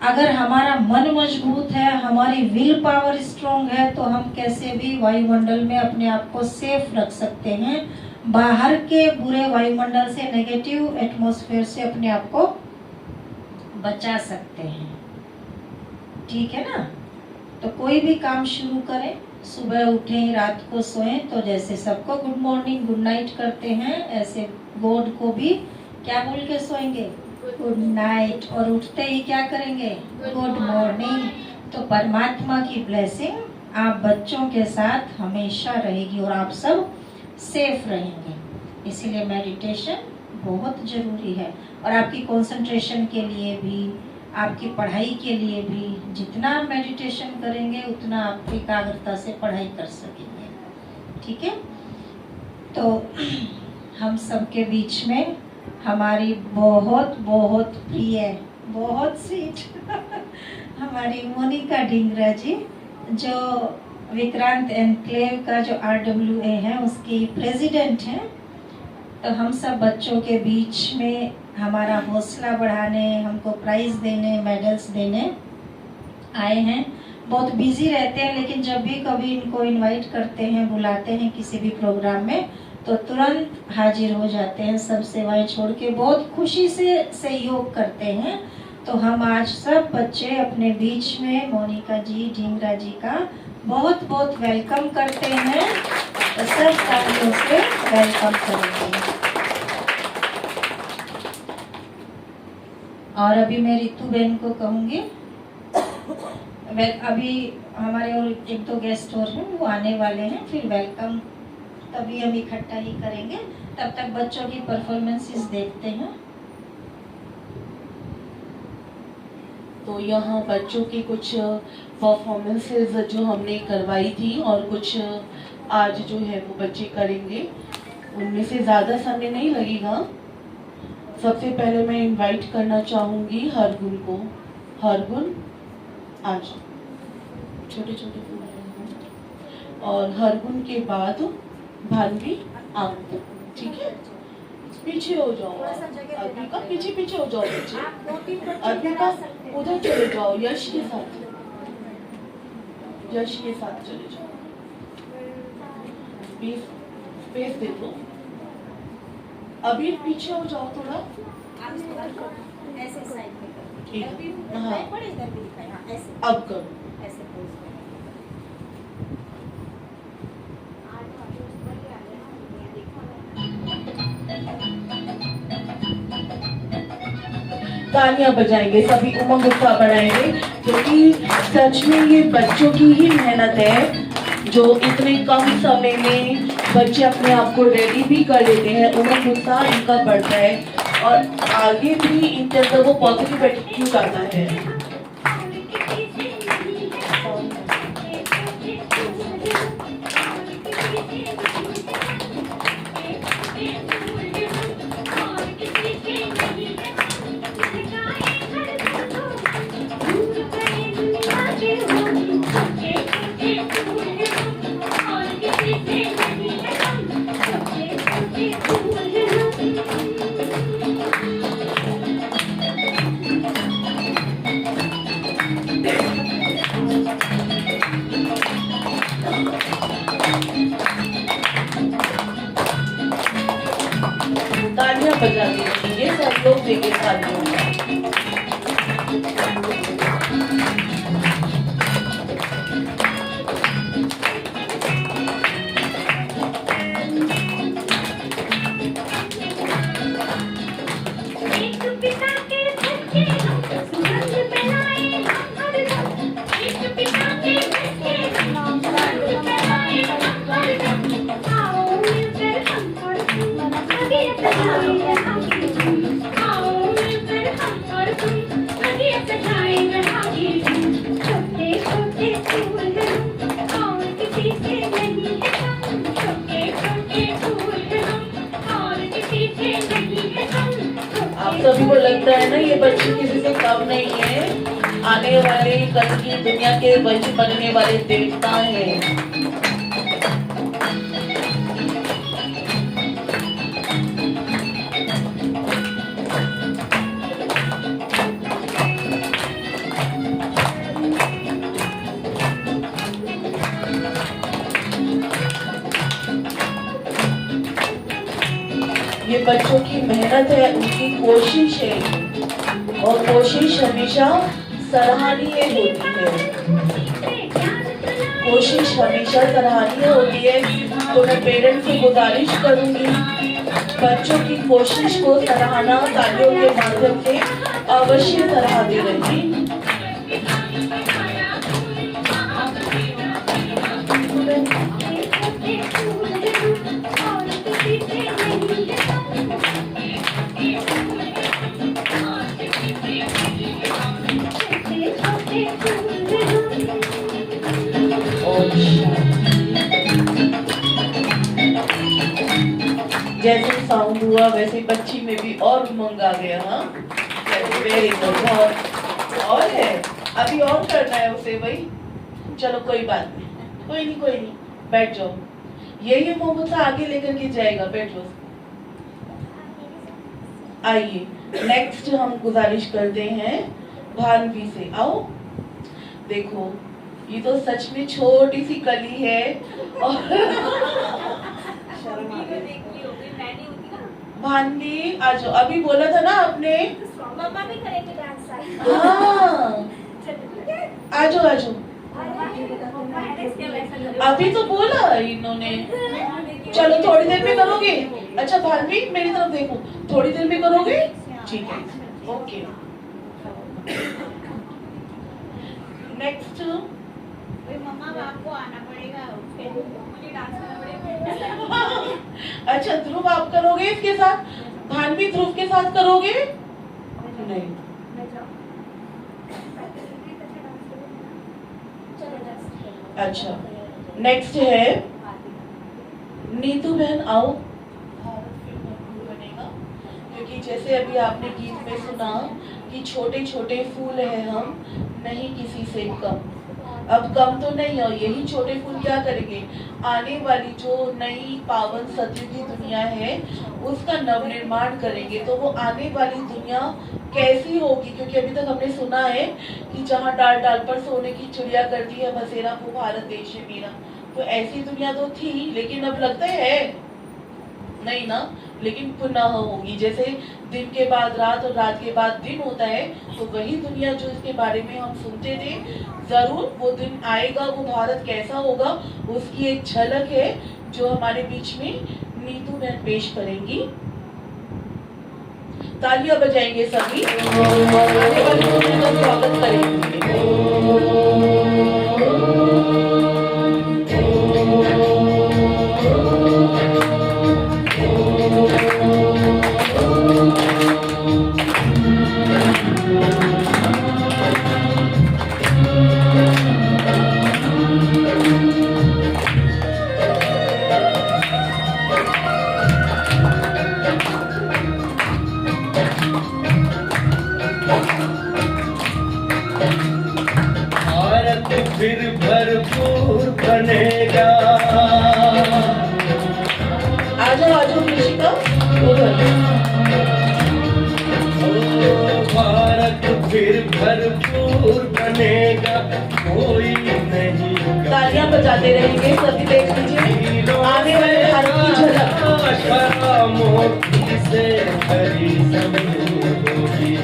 अगर हमारा मन मजबूत है, हमारी विल पावर स्ट्रॉन्ग है, तो हम कैसे भी वायुमंडल में अपने आप को सेफ रख सकते हैं, बाहर के बुरे वायुमंडल से, नेगेटिव एटमॉस्फेयर से अपने आप को बचा सकते हैं, ठीक है ना। तो कोई भी काम शुरू करें, सुबह उठें, रात को सोएं, तो जैसे सबको गुड मॉर्निंग गुड नाइट करते हैं, ऐसे गॉड को भी क्या बोल के सोएंगे? Good night. और उठते ही क्या करेंगे? Good morning. तो परमात्मा की ब्लेसिंग आप बच्चों के साथ हमेशा रहेगी और आप सब सेफ रहेंगे। इसीलिए मेडिटेशन बहुत ज़रूरी है। और आपकी कंसंट्रेशन के लिए भी, आपकी पढ़ाई के लिए भी, जितना आप मेडिटेशन करेंगे उतना आप एकाग्रता से पढ़ाई कर सकेंगे, ठीक है। तो हम सबके बीच में हमारी बहुत बहुत प्रिय, बहुत स्वीट हमारी मोनिका ढींगरा जी, जो विक्रांत एनक्लेव का जो RWA है उसकी प्रेसिडेंट हैं। तो हम सब बच्चों के बीच में हमारा हौसला बढ़ाने, हमको प्राइज देने, मेडल्स देने आए हैं। बहुत बिजी रहते हैं, लेकिन जब भी कभी इनको इनवाइट करते हैं, बुलाते हैं किसी भी प्रोग्राम में, तो तुरंत हाजिर हो जाते हैं, सब सेवाएं छोड़ के बहुत खुशी से सहयोग करते हैं। तो हम आज सब बच्चे अपने बीच में मोनिका जी ढींगरा जी का बहुत बहुत वेलकम करते हैं। तो सब तालियों से वेलकम करेंगे। और अभी मैं रितु बहन को कहूँगी, अभी हमारे और एक दो गेस्ट और हैं, वो आने वाले हैं, फिर वेलकम तभी हम इकट्ठा ही करेंगे। तब तक बच्चों की परफॉर्मेंसेस देखते हैं। तो यहाँ बच्चों की कुछ परफॉर्मेंसेस जो हमने करवाई थी और कुछ आज जो है वो बच्चे करेंगे, उनमें से ज़्यादा समय नहीं लगेगा। सबसे पहले मैं इनवाइट करना चाहूँगी हरगुन को। हरगुन आज छोटे छोटे फूल हैं। और हरगुन के बाद भानवी आप, ठीक है? पीछे हो जाओ, अभी का पीछे पीछे हो जाओ बच्चे। अभी का उधर चले जाओ, यश के साथ, यश के साथ चले जाओ। स्पेस स्पेस दे दो। अभी पीछे हो जाओ थोड़ा। ऐसे साइड में करो। ठीक इधर भी है, हाँ। दिखाई पड़े, इधर भी दिखाई, हाँ, ऐसे अब करो। ऐसे पोज करो। तालियां बजाएंगे, सभी उमंग उत्साह बढ़ाएंगे, क्योंकि सच में ये बच्चों की ही मेहनत है जो इतने कम समय में बच्चे अपने आप को रेडी भी कर लेते हैं। उमंग उत्साह इनका बढ़ता है और आगे भी इनके अंदर वो पॉजिटिव एटीट्यूड आता है। तालियां बजाते रहेंगे सब लोग, देंगे तालियों। आप सभी को लगता है ना ये बच्चे किसी से कम नहीं है, आने वाले कल की दुनिया के बच्चे बनने वाले देवता हैं। ये बच्चों की मेहनत है, उनकी कोशिश है और कोशिश हमेशा सराहनीय होती है। कोशिश हमेशा सराहनीय होती है, तो मैं पेरेंट्स से गुजारिश करूंगी बच्चों की कोशिश को सराहना तालियों के माध्यम से अवश्य सराहते रहिए। जैसे साउंड हुआ वैसे बच्ची में भी और उमंग आ गया। हाँ, वेरी गुड। और है, अभी और करना है उसे भाई। चलो कोई बात नहीं, कोई नहीं कोई नहीं, बैठ जाओ। यही मोहब्बत से आगे लेकर के जाएगा, बैठ जाओ। आइए नेक्स्ट हम गुजारिश करते हैं भानवी से। आओ, देखो ये तो सच में छोटी सी कली है और भानवी आ जाओ। अभी बोला था ना आपने, मम्मा भी करेंगे डांस। हाँ आ जाओ आ जाओ। अभी तो बोला इन्होंने। चलो थोड़ी देर में करोगे? अच्छा भानवी मेरी तरफ देखो, थोड़ी देर में करोगे? ठीक है, ओके। नेक्स्ट मम्मा आपको आना पड़ेगा, मुझे डांस करना पड़ेगा। अच्छा ध्रुव आप करोगे इसके साथ? भानवी ध्रुव के साथ करोगे? नहीं। अच्छा, नेक्स्ट है नीतू बहन आओ। भारत फिर भरपूर बनेगा, क्योंकि जैसे अभी आपने गीत में सुना कि छोटे छोटे फूल हैं हम, नहीं किसी से कम। अब कम तो नहीं हो, यही छोटे फूल क्या करेंगे, आने वाली जो नई पावन सतयुगी दुनिया है उसका नवनिर्माण करेंगे। तो वो आने वाली दुनिया कैसी होगी, क्योंकि अभी तक हमने सुना है कि जहाँ डाल डाल पर सोने की चिड़िया करती है बसेरा, वो भारत देश है मेरा। तो ऐसी दुनिया तो थी, लेकिन अब लगता है नहीं ना, लेकिन पुनः होगी। जैसे दिन के बाद रात और रात के बाद दिन होता है, तो वही दुनिया जो इसके बारे में हम सुनते थे, जरूर वो दिन आएगा। वो भारत कैसा होगा उसकी एक झलक है जो हमारे बीच में नीतू बहन पेश करेंगी। तालियां बजाएंगे सभी, आने वाली दुनिया का स्वागत करेंगे। भारत फिर भरपूर बनेगा। आजो आजो कृषिका उधर। भारत फिर भरपूर बनेगा, कोई नहीं। तालियां बजाते रहेंगे सभी, देख लीजिए आने वाले भारत की झलक। मोती से भरी जमीन होगी।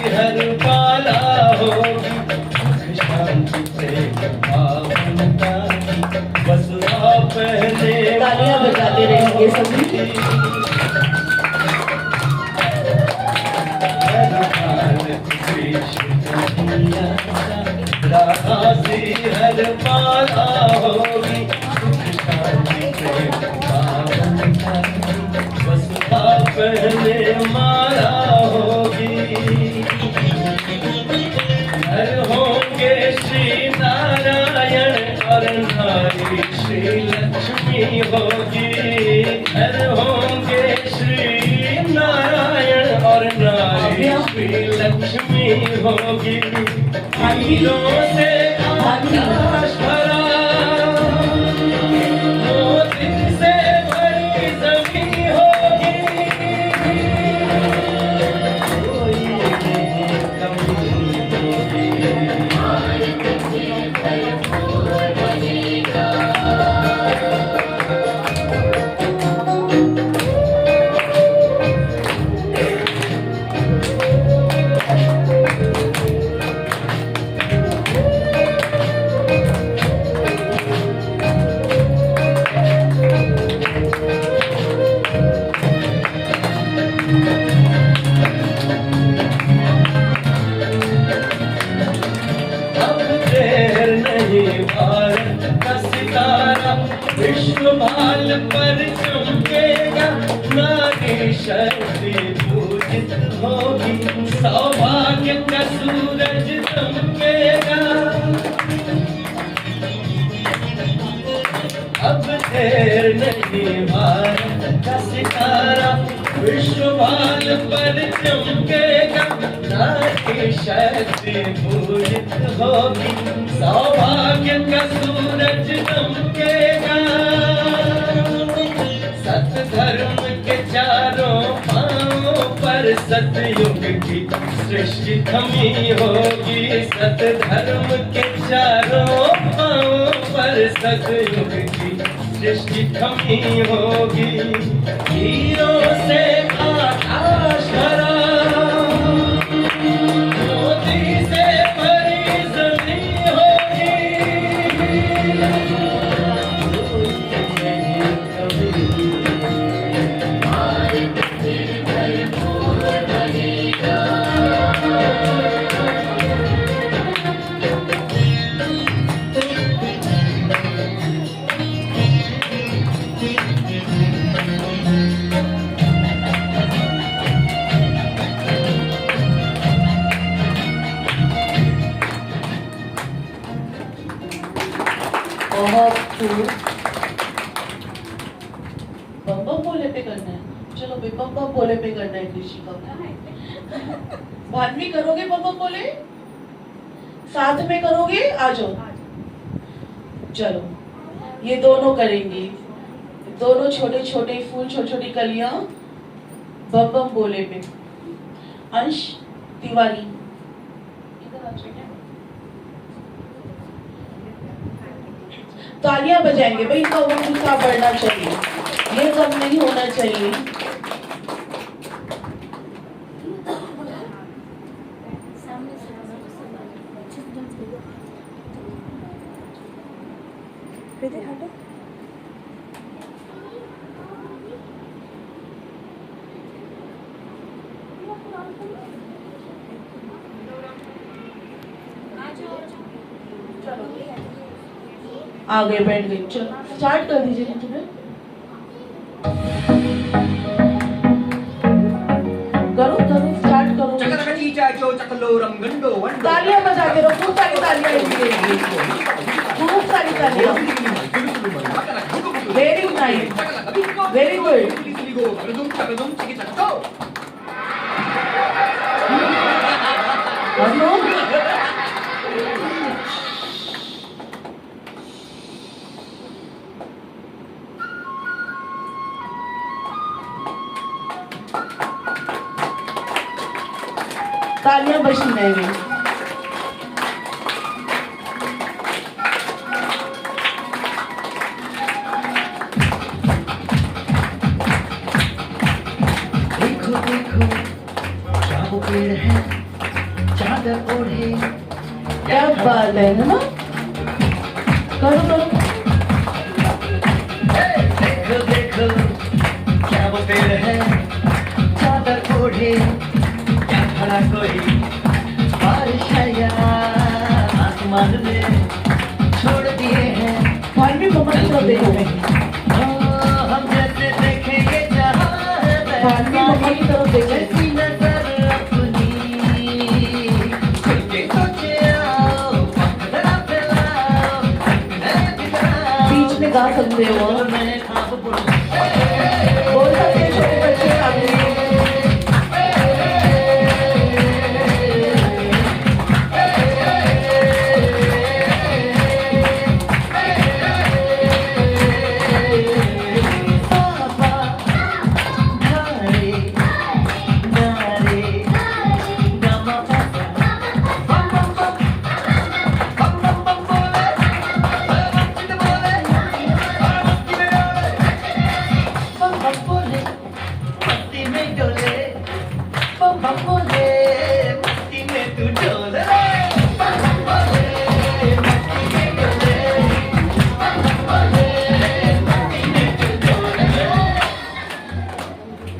हर पाला होगी, शांति से भावना बसवा पहले। तालियां बजाते रहेंगे सभी। हर पाला होगी, शांति से भावना बसवा पहले माला होगी। हर होंगे श्री नारायण और नारी श्री लक्ष्मी होगी। हर होंगे श्री नारायण और नारी श्री लक्ष्मी होगी। हीरों से आकाश भरा, मोती से भरी जमीन होगी। कोई नहीं कमी होगी। भारत का सितारा विश्व भाल पर चमकेगा। नारी शक्ति पूजित होगी, सौभाग्य का सूरज चमकेगा। अब देर नहीं, भारत का सितारा विश्व भाल पर चमकेगा। नारी शक्ति पूजित होगी, सौभाग्य का सूरज चमकेगा। सत धर्म के चारों पांवों पर सतयुग की सृष्टि थमी होगी। सत धर्म के चारों पांवों पर सतयुग की सृष्टि थमी होगी। हीरों से आकाश भरा, बहुत खूब। बम बम बोले पे करना है, चलो भाई बम बम बोले पे करना है कृषि का। भान्वी करोगे बम बम बोले, साथ में करोगे, आ जाओ। चलो ये दोनों करेंगे, दोनों छोटे छोटे फूल, छोटी छोटी कलियां बम बम बोले पे। अंश तिवारी इधर आ जाइए। तालियां बजाएंगे भाई, इनका उत्साह बढ़ना चाहिए, ये कम नहीं होना चाहिए। आगे बैठ गई, चलो स्टार्ट कर दीजिए तुम्हें। करो करो स्टार्ट करो। तालियां बजा के रहो, खूब सारी तालियां लगेंगी, खूब सारी तालियां। Very nice, very good. तालियां बजती रहेंगी। देखो देखो क्या वो पेड़ है, चादर ओढ़े। क्या बात है ना, करो करो। देखो देखो क्या वो पेड़ है, चादर ओढ़े। क्या खड़ा कोई बारिश है या आसमान में छोड़ दिए हैं। भान्वी मम्मा की तरफ देखो, हम जैसे देखेंगे जहाँ भान्वी मम्मा की तरफ देखो। ऐसी नजर अपनी खुल के सोचे आओ, जरा फैलाओ, बीच में गा सकते हो, मैं आप बोल सकते हैं छोटे बच्चे सामने।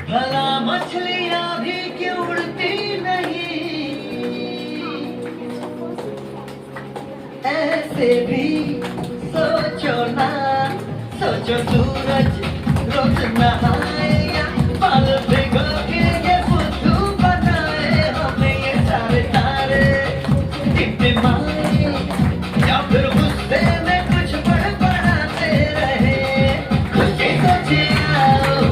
भला मछलियां भी क्यों उड़ती नहीं, ऐसे भी सोचो ना, सोचो सूरज रोज नहाए या बाल भिगो के ये बुद्धू बनाए हमें ये सारे तारे टिमटिमाए, या फिर गुस्से में कुछ बड़बड़ाते रहे। खुद के सोचे आओ,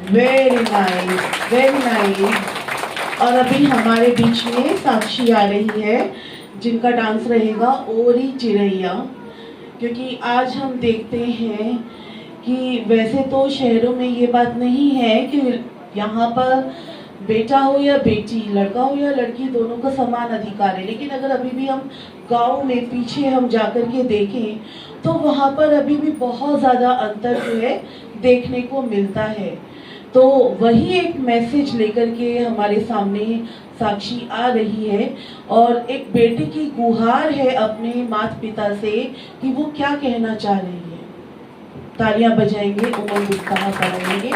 वेरी नाइस, वेरी नाइस। और अभी हमारे बीच में साक्षी आ रही है, जिनका डांस रहेगा ओरी चिरैया। क्योंकि आज हम देखते हैं कि वैसे तो शहरों में ये बात नहीं है कि यहाँ पर बेटा हो या बेटी, लड़का हो या लड़की, दोनों का समान अधिकार है। लेकिन अगर अभी भी हम गांव में पीछे हम जाकर के देखें तो वहाँ पर अभी भी बहुत ज़्यादा अंतर जो है देखने को मिलता है। तो वही एक मैसेज लेकर के हमारे सामने साक्षी आ रही है और एक बेटे की गुहार है अपने माता पिता से कि वो क्या कहना चाह रही है। तालियां बजाएंगे, उमंग उत्साह बढ़ाएंगे।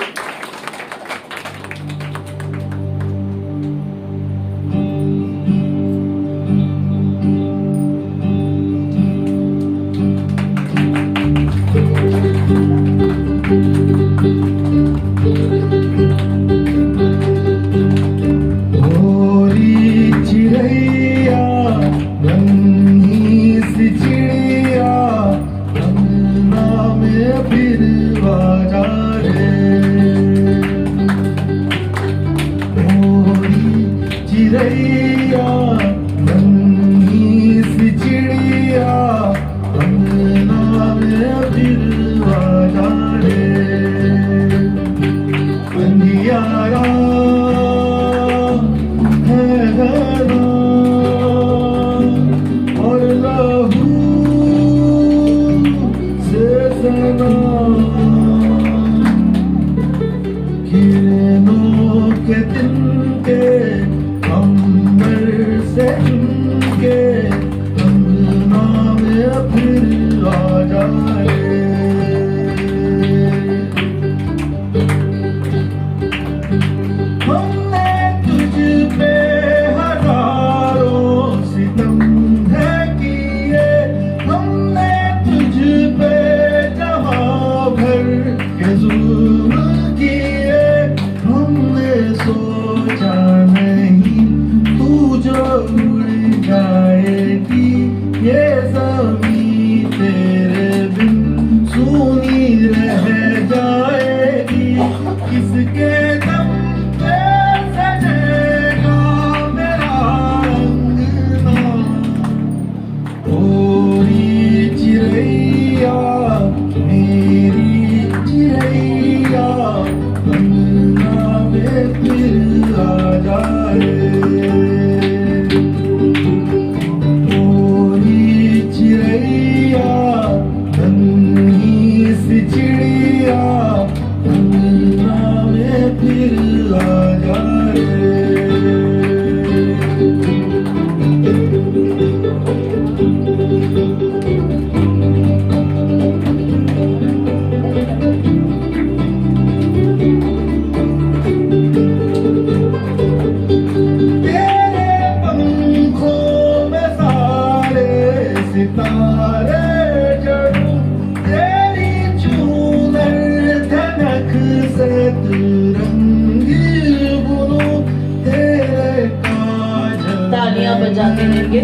तालियां बजाते रहेंगे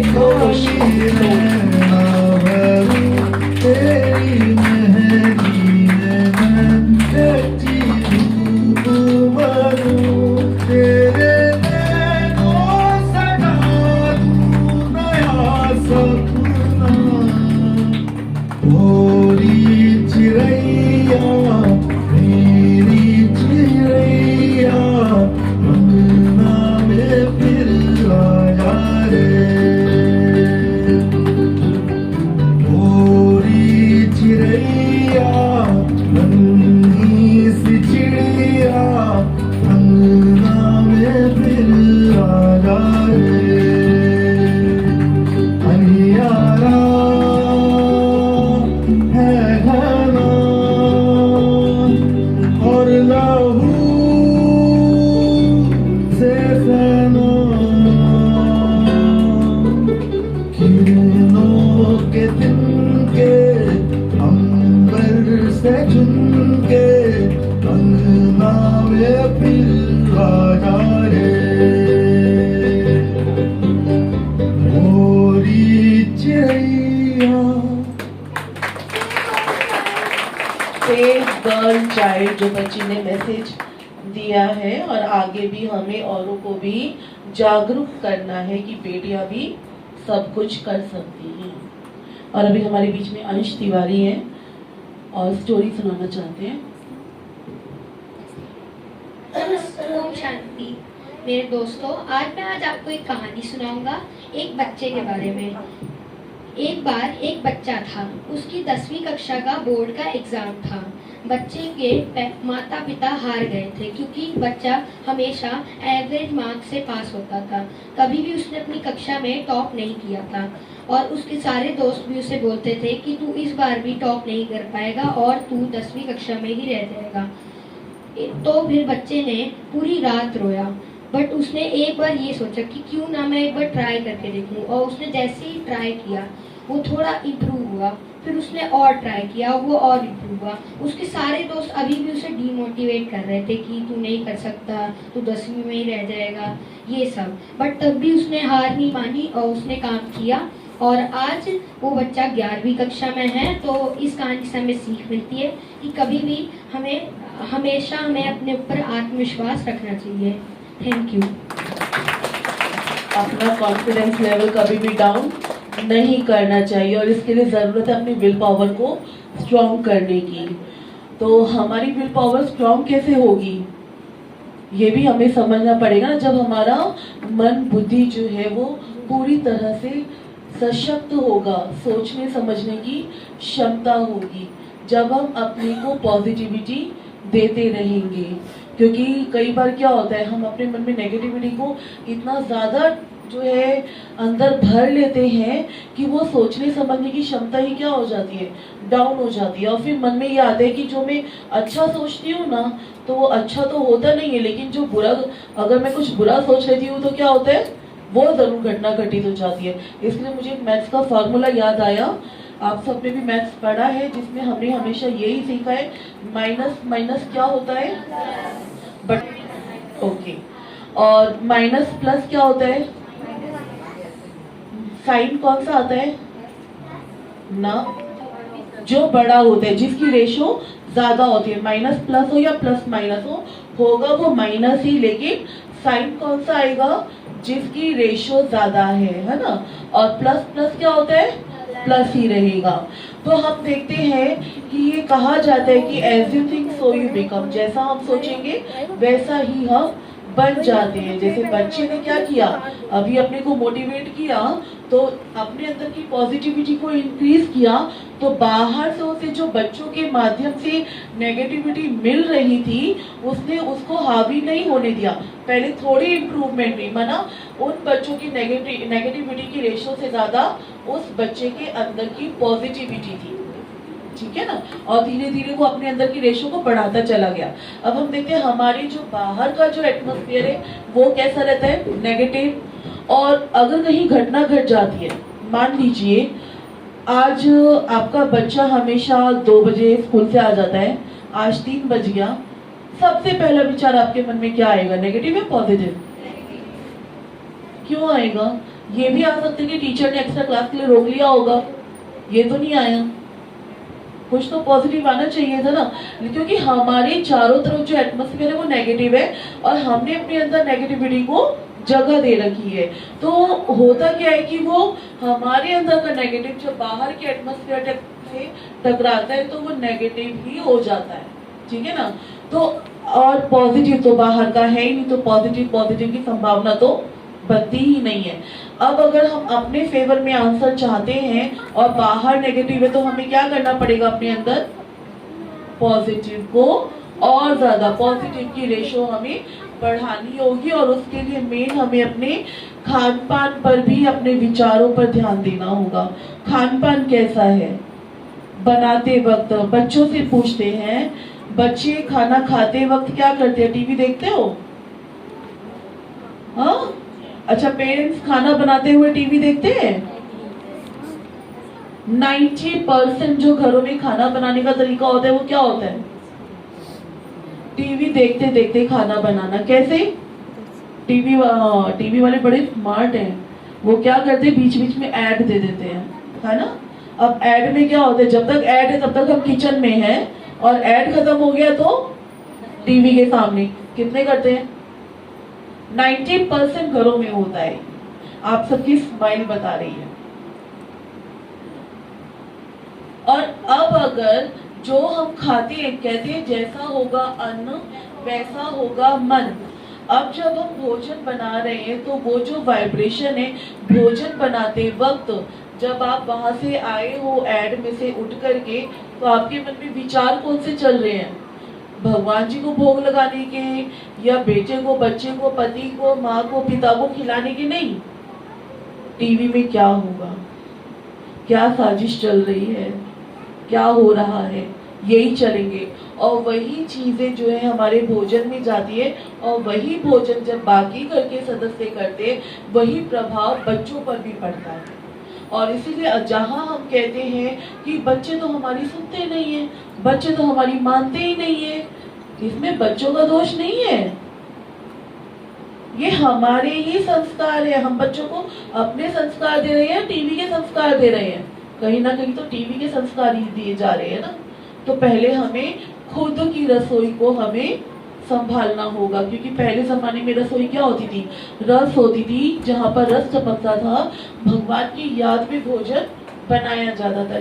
गर्ल चाइल्ड जो बच्ची ने मैसेज दिया है, और आगे भी हमें औरों को भी जागरूक करना है कि बेटियां भी सब कुछ कर सकती हैं। और अभी हमारे बीच में अंश तिवारी हैं और स्टोरी सुनाना चाहते हैं। ओम शांति। मेरे दोस्तों, आज आपको एक कहानी सुनाऊंगा एक बच्चे के बारे में। एक बार एक बच्चा था, उसकी 10वीं कक्षा का बोर्ड का एग्जाम था। बच्चे के माता पिता हार गए थे क्योंकि बच्चा हमेशा एवरेज मार्क से पास होता था। कभी भी उसने अपनी कक्षा में टॉप नहीं किया था और उसके सारे दोस्त भी उसे बोलते थे कि तू इस बार भी टॉप नहीं कर पाएगा और तू 10वीं कक्षा में ही रह जाएगा। तो फिर बच्चे ने पूरी रात रोया, बट उसने एक बार ये सोचा कि क्यों ना मैं एक बार ट्राई करके देखूं, और उसने जैसे ही ट्राई किया वो थोड़ा इम्प्रूव हुआ। फिर उसने और ट्राई किया, वो और इम्प्रूव हुआ। उसके सारे दोस्त अभी भी उसे डीमोटिवेट कर रहे थे कि तू नहीं कर सकता, तू 10वीं में ही रह जाएगा, ये सब। बट तब भी उसने हार नहीं मानी और उसने काम किया और आज वो बच्चा 11वीं कक्षा में है। तो इस कहानी से हमें सीख मिलती है कि कभी भी हमेशा हमें अपने ऊपर आत्मविश्वास रखना चाहिए। Thank you. अपना कॉन्फिडेंस लेवल कभी भी डाउन नहीं करना चाहिए और इसके लिए ज़रूरत है अपनी विल पावर को स्ट्रॉन्ग करने की। तो हमारी विल पावर स्ट्रॉन्ग कैसे होगी ये भी हमें समझना पड़ेगा ना। जब हमारा मन बुद्धि जो है वो पूरी तरह से सशक्त होगा, सोचने समझने की क्षमता होगी, जब हम अपने को पॉजिटिविटी देते रहेंगे। क्योंकि कई बार क्या होता है, हम अपने मन में नेगेटिविटी को इतना ज़्यादा जो है अंदर भर लेते हैं कि वो सोचने समझने की क्षमता ही क्या हो जाती है, डाउन हो जाती है। और फिर मन में ये आता है कि जो मैं अच्छा सोचती हूँ ना तो वो अच्छा तो होता नहीं है, लेकिन जो बुरा, अगर मैं कुछ बुरा सोच लेती हूँ तो क्या होता है, वो जरूर घटना घटित हो जाती है। इसलिए मुझे एक मैथ्स का फॉर्मूला याद आया। आप सबने भी मैथ्स पढ़ा है जिसमें हमने हमेशा यही सीखा है, माइनस माइनस क्या होता है, बट ओके, और माइनस प्लस क्या होता है, साइन कौन सा आता है ना, जो बड़ा होता है, जिसकी रेशो ज्यादा होती है, माइनस प्लस हो या प्लस माइनस हो, होगा वो माइनस ही, लेकिन साइन कौन सा आएगा, जिसकी रेशो ज्यादा है ना। और प्लस प्लस क्या होता है, प्लस ही रहेगा। तो हम देखते हैं कि ये कहा जाता है कि as you think so you become, जैसा हम सोचेंगे वैसा ही हम बन जाते हैं। जैसे बच्चे ने क्या किया, अभी अपने को मोटिवेट किया तो अपने अंदर की पॉजिटिविटी को इंक्रीज किया, तो बाहर से उसे जो बच्चों के माध्यम से नेगेटिविटी मिल रही थी उसने उसको हावी नहीं होने दिया। पहले थोड़ी इम्प्रूवमेंट हुई, माना उन बच्चों की नेगेटिविटी की रेशो से ज्यादा उस बच्चे के अंदर की पॉजिटिविटी थी, ठीक है ना। और धीरे धीरे वो अपने अंदर की रेशो को बढ़ाता चला गया। अब हम देखते हैं हमारे जो बाहर का जो एटमॉस्फेयर है वो कैसा रहता है, नेगेटिव। और अगर कहीं घटना घट जाती है, मान लीजिए आज आपका बच्चा हमेशा 2 बजे स्कूल से आ जाता है, आज 3 बज गया, सबसे पहला विचार आपके मन में क्या आएगा, नेगेटिव या पॉजिटिव? क्यों आएगा? ये भी आ सकता है कि टीचर ने एक्स्ट्रा क्लास के लिए रोक लिया होगा, ये तो नहीं आया, कुछ तो पॉजिटिव आना चाहिए था ना। क्योंकि हमारे चारों तरफ जो एटमॉस्फेयर है वो नेगेटिव है और हमने अपने अंदर नेगेटिविटी को जगह दे रखी है। तो होता क्या है कि वो हमारे अंदर का नेगेटिव जब बाहर के एटमॉस्फेयर से टकराता है तो वो नेगेटिव ही हो जाता है, ठीक है ना। तो और पॉजिटिव तो बाहर का है ही नहीं, तो पॉजिटिव की संभावना तो बनती ही नहीं है। अब अगर हम अपने फेवर में आंसर चाहते हैं और बाहर नेगेटिव है तो हमें क्या करना पड़ेगा, अपने अंदर पॉजिटिव को और ज्यादा, पॉजिटिव की रेशो हमें बढ़ानी होगी। और उसके लिए मेन हमें अपने खान पान पर भी, अपने विचारों पर ध्यान देना होगा। खान पान कैसा है, बनाते वक्त बच्चों से पूछते हैं, बच्चे खाना खाते वक्त क्या करते हैं, टीवी देखते हो? हाँ, अच्छा, पेरेंट्स खाना बनाते हुए टीवी देखते हैं? 90% जो घरों में खाना बनाने का तरीका होता है वो क्या होता है, टीवी देखते देखते खाना बनाना। कैसे? टीवी वाले बड़े स्मार्ट हैं, वो क्या करते हैं, बीच बीच में ऐड दे देते हैं, है ना। अब ऐड में क्या होता है, जब तक ऐड है तब तक हम किचन में हैं और ऐड खत्म हो गया तो टीवी के सामने। कितने करते हैं? 90% घरों में होता है। आप सबकी स्माइल बता रही है। और अब अगर जो हम खाते हैं, कहते हैं जैसा होगा अन्न वैसा होगा मन। अब जब हम भोजन बना रहे हैं तो वो जो वाइब्रेशन है भोजन बनाते वक्त जब आप वहां से आए हो ऐड में से उठ करके, तो आपके मन में विचार कौन से चल रहे हैं? भगवान जी को भोग लगाने के, या बेटे को, बच्चे को, पति को, माँ को, पिता को खिलाने के? नहीं। टीवी में क्या होगा, क्या साजिश चल रही है, क्या हो रहा है, यही चलेंगे। और वही चीजें जो है हमारे भोजन में जाती है, और वही भोजन जब बाकी घर के सदस्य करते, वही प्रभाव बच्चों पर भी पड़ता है। और इसीलिए जहां हम कहते हैं कि बच्चे तो हमारी सुनते नहीं है, बच्चे तो हमारी मानते ही नहीं है, इसमें बच्चों का दोष नहीं है, ये हमारे ही संस्कार है। हम बच्चों को अपने संस्कार दे रहे हैं, टीवी के संस्कार दे रहे हैं? कहीं ना कहीं तो टीवी के संस्कार ही दिए जा रहे हैं ना। तो पहले हमें खुद की रसोई को हमें संभालना होगा, क्योंकि पहले जमाने में रसोई क्या होती थी? रस होती थी, जहाँ पर रस टपकता था, भगवान की याद में भोजन बनाया जाता था।